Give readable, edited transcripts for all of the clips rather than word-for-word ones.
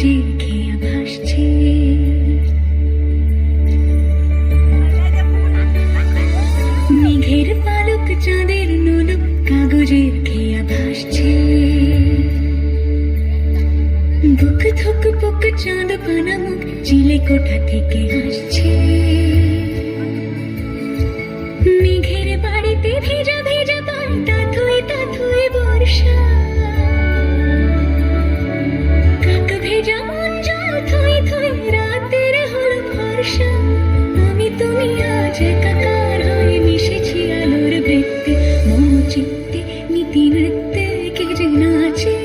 কাগজের খেয়া ভাসছে। মেঘের পালক চাঁদের নোলক কাগজের খেয়া ভাসছে। বুক থুক বুক চাঁদ পানা মুখ চিলে কোঠা থেকে আসছে। মেঘের বাড়িতে ভেজা ভেজা পায় তাথুয়ে তাথুয়ে বর্ষা। কাক ভেজা মন জল থুয়ে থুয়ে রাতের হলো ভরসা। আমি তুমি আজ একাকার হয়ে মিশেছি আলোর বৃত্তে। মম চিত্তে নীতি নৃত্যে কে যে নাচে।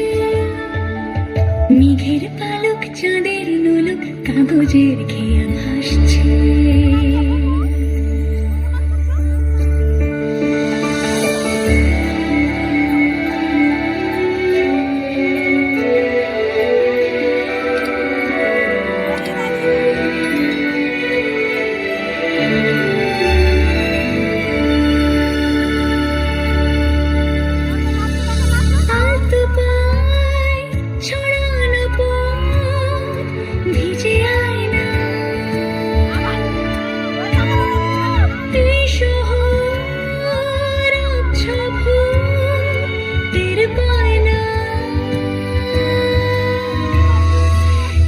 মেঘের পালক চাঁদের নোলক কাগজের খেয়া ভাসছে।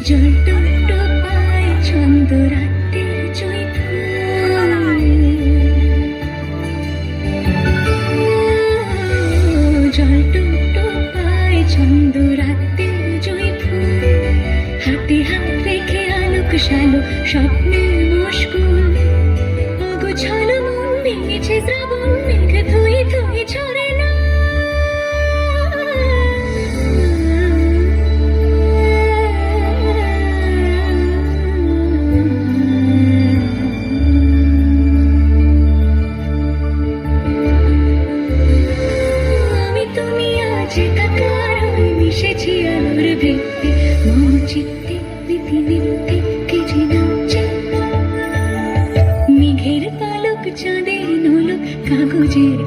জল টুকটো পায় ছন্দ রাতের জয় ফুল। জল টুকটো পায় ছন্দ রাতের জয় ফুল। হাতে হাত রেখে আলোক শালো স্বপ্নে মুশকুল। অগোছালো মন ভেঙেছে শ্রাবণ মেঘ ধুয়ে ধুয়ে ঝরে না। মিশেছি আলোর বৃত্তে। মম চিত্তে নীতি নৃত্যে কে যে নাচে। মেঘের পালক চাঁদের নোলক কাগজের